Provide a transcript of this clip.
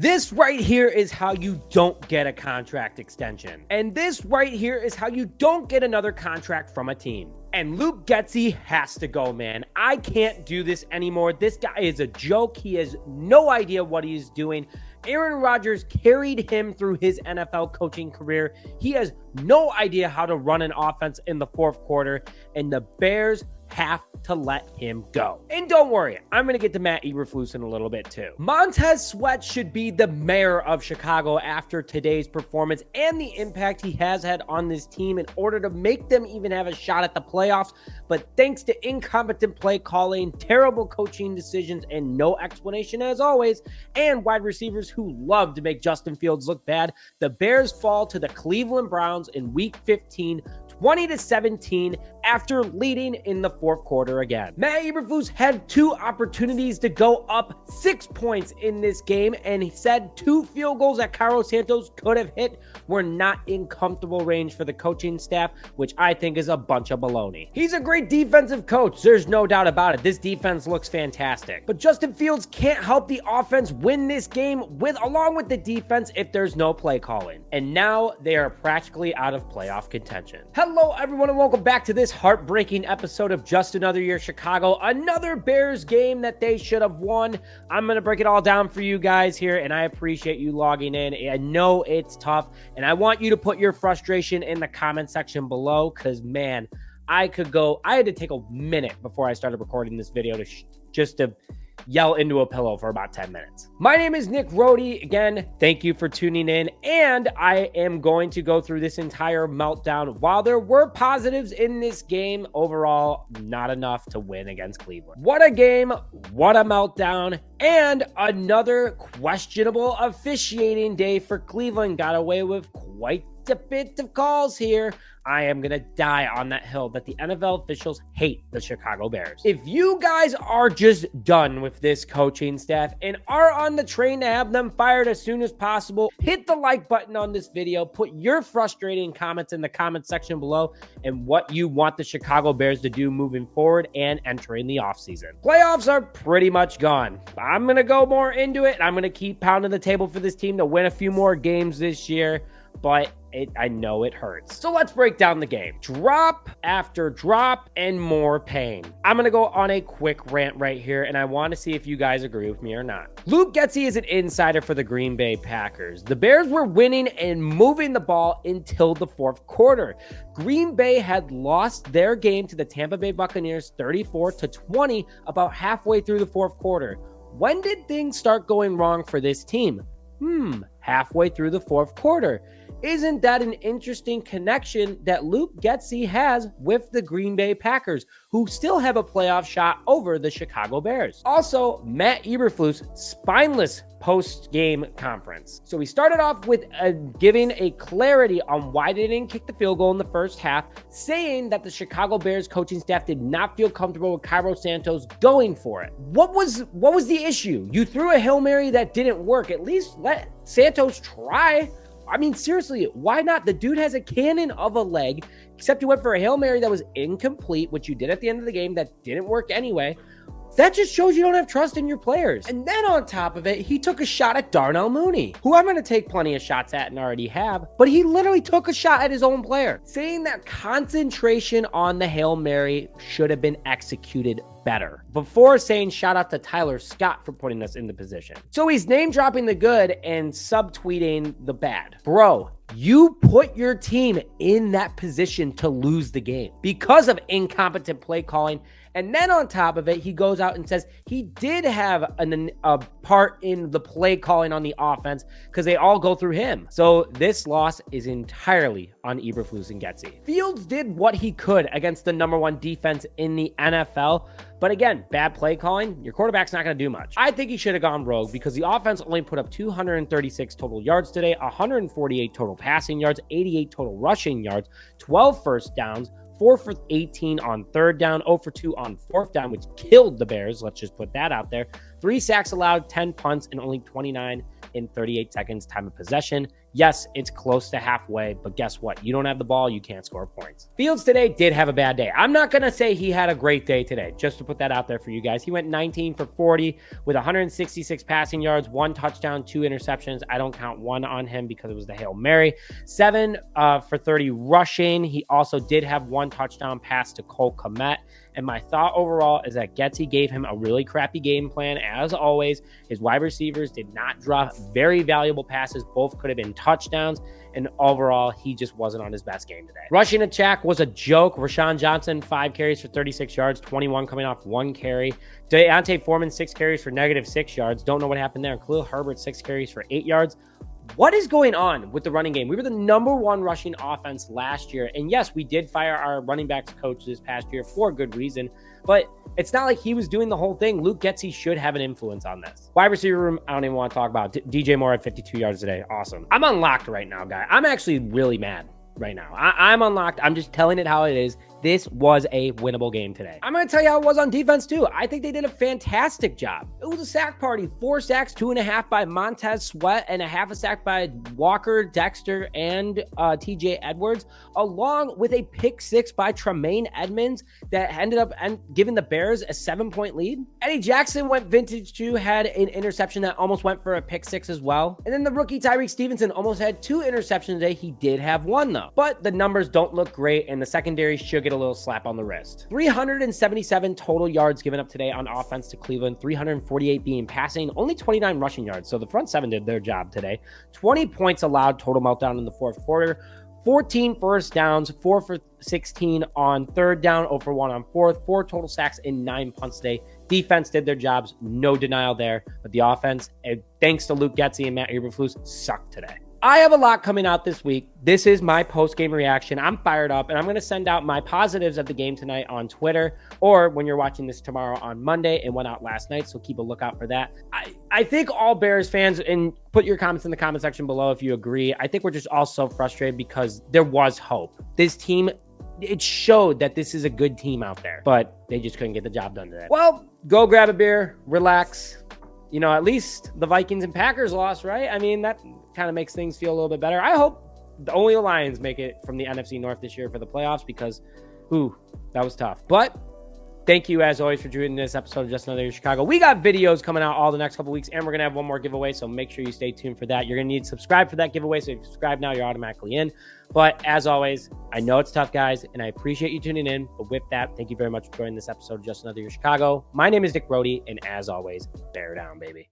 This right here is how you don't get a contract extension. And this right here is how you don't get another contract from a team. And Luke Getsy has to go, man. I can't do this anymore. This guy is a joke. He has no idea what he's doing. Aaron Rodgers carried him through his NFL coaching career. He has no idea how to run an offense in the fourth quarter, and the Bears have to let him go. And don't worry, I'm going to get to Matt Eberflus in a little bit too. Montez Sweat should be the mayor of Chicago after today's performance and the impact he has had on this team in order to make them even have a shot at the playoffs. But thanks to incompetent play calling, terrible coaching decisions, and no explanation as always, and wide receivers who love to make Justin Fields look bad, the Bears fall to the Cleveland Browns in Week 15, 20-17 after leading in the fourth quarter again. Matt Eberflus had two opportunities to go up 6 points in this game, and he said two field goals that Carlos Santos could have hit were not in comfortable range for the coaching staff, which I think is a bunch of baloney. He's a great defensive coach, there's no doubt about it. This defense looks fantastic. But Justin Fields can't help the offense win this game along with the defense if there's no play calling. And now they are practically out of playoff contention. Hello everyone and welcome back to this heartbreaking episode of Just Another Year Chicago. Another Bears game that they should have won. I'm going to break it all down for you guys here, and I appreciate you logging in. I know it's tough, and I want you to put your frustration in the comment section below because, man, I had to take a minute before I started recording this video just to yell into a pillow for about 10 minutes. My name is Nick Rohde. Again, thank you for tuning in, and I am going to go through this entire meltdown. While there were positives in this game, overall, not enough to win against Cleveland. What a game, what a meltdown, and another questionable officiating day for Cleveland. Got away with quite a bit of calls here. I am going to die on that hill that the NFL officials hate the Chicago Bears. If you guys are just done with this coaching staff and are on the train to have them fired as soon as possible, hit the like button on this video, put your frustrating comments in the comment section below and what you want the Chicago Bears to do moving forward and entering the offseason. Playoffs are pretty much gone. I'm going to go more into it. I'm going to keep pounding the table for this team to win a few more games this year, but I know it hurts. So let's break down the game. Drop after drop and more pain. I'm going to go on a quick rant right here, and I want to see if you guys agree with me or not. Luke Getsy is an insider for the Green Bay Packers. The Bears were winning and moving the ball until the fourth quarter. Green Bay had lost their game to the Tampa Bay Buccaneers 34-20 about halfway through the fourth quarter. When did things start going wrong for this team? Halfway through the fourth quarter. Isn't that an interesting connection that Luke Getsy has with the Green Bay Packers, who still have a playoff shot over the Chicago Bears? Also, Matt Eberflus' spineless post-game conference. So we started off with giving a clarity on why they didn't kick the field goal in the first half, saying that the Chicago Bears coaching staff did not feel comfortable with Carlos Santos going for it. What was the issue? You threw a Hail Mary that didn't work. At least let Santos try. I mean, seriously, why not? The dude has a cannon of a leg, except you went for a Hail Mary that was incomplete, which you did at the end of the game that didn't work anyway. That just shows you don't have trust in your players. And then on top of it, he took a shot at Darnell Mooney, who I'm going to take plenty of shots at and already have, but he literally took a shot at his own player, saying that concentration on the Hail Mary should have been executed better, before saying shout out to Tyler Scott for putting us in the position. So he's name dropping the good and subtweeting the bad. Bro, you put your team in that position to lose the game because of incompetent play calling. And then on top of it, he goes out and says he did have a part in the play calling on the offense because they all go through him. So this loss is entirely on Eberflus and Getsy. Fields did what he could against the #1 defense in the NFL. But again, bad play calling, your quarterback's not going to do much. I think he should have gone rogue because the offense only put up 236 total yards today, 148 total passing yards, 88 total rushing yards, 12 first downs, 4 for 18 on third down, 0 for 2 on fourth down, which killed the Bears. Let's just put that out there. 3 sacks allowed, 10 punts, and only 29 in 38 seconds time of possession. Yes, it's close to halfway, but guess what? You don't have the ball, you can't score points. Fields today did have a bad day. I'm not going to say he had a great day today, just to put that out there for you guys. He went 19 for 40 with 166 passing yards, 1 touchdown, 2 interceptions. I don't count 1 on him because it was the Hail Mary. 7 for 30 rushing. He also did have 1 touchdown pass to Cole Kmet. And my thought overall is that Getsy gave him a really crappy game plan. As always, his wide receivers did not drop very valuable passes. Both could have been touchdowns. And overall, he just wasn't on his best game today. Rushing attack was a joke. Rashawn Johnson, 5 carries for 36 yards, 21 coming off 1 carry. Deontay Foreman, 6 carries for -6 yards. Don't know what happened there. Khalil Herbert, 6 carries for 8 yards. What is going on with the running game? We were the #1 rushing offense last year. And yes, we did fire our running backs coach this past year for good reason, but it's not like he was doing the whole thing. Luke Getsy should have an influence on this. Wide receiver room, I don't even want to talk about. DJ Moore had 52 yards today. Awesome. I'm unlocked right now, guy. I'm actually really mad right now. I'm unlocked. I'm just telling it how it is. This was a winnable game today. I'm going to tell you how it was on defense too. I think they did a fantastic job. It was a sack party. 4 sacks, 2.5 by Montez Sweat, and 1/2 a sack by Walker, Dexter, and TJ Edwards, along with a pick 6 by Tremaine Edmunds that ended up giving the Bears a 7-point lead. Eddie Jackson went vintage too, had an interception that almost went for a pick 6 as well. And then the rookie Tyrique Stevenson almost had 2 interceptions today. He did have 1 though. But the numbers don't look great, and the secondary should get a little slap on the wrist. 377 total yards given up today on offense to Cleveland, 348 being passing, only 29 rushing yards. So the front 7 did their job today. 20 points allowed total meltdown in the 4th quarter. 14 first downs, 4 for 16 on 3rd down, 0 for 1 on 4th, 4 total sacks and 9 punts today. Defense did their jobs, no denial there, but the offense, thanks to Luke Getsy and Matt Eberflus, sucked today. I have a lot coming out this week. This is my post-game reaction. I'm fired up, and I'm going to send out my positives of the game tonight on Twitter, or when you're watching this tomorrow on Monday. It went out last night, so keep a lookout for that. I think all Bears fans, and put your comments in the comment section below if you agree, I think we're just all so frustrated because there was hope. This team, it showed that this is a good team out there, but they just couldn't get the job done today. Well, go grab a beer, relax. You know, at least the Vikings and Packers lost, right? I mean, that kind of makes things feel a little bit better. I hope only the Lions make it from the NFC North this year for the playoffs because, that was tough. But thank you, as always, for joining this episode of Just Another Year in Chicago. We got videos coming out all the next couple weeks, and we're going to have one more giveaway, so make sure you stay tuned for that. You're going to need to subscribe for that giveaway, so if you subscribe now, you're automatically in. But as always, I know it's tough, guys, and I appreciate you tuning in. But with that, thank you very much for joining this episode of Just Another Year in Chicago. My name is Dick Brody, and as always, bear down, baby.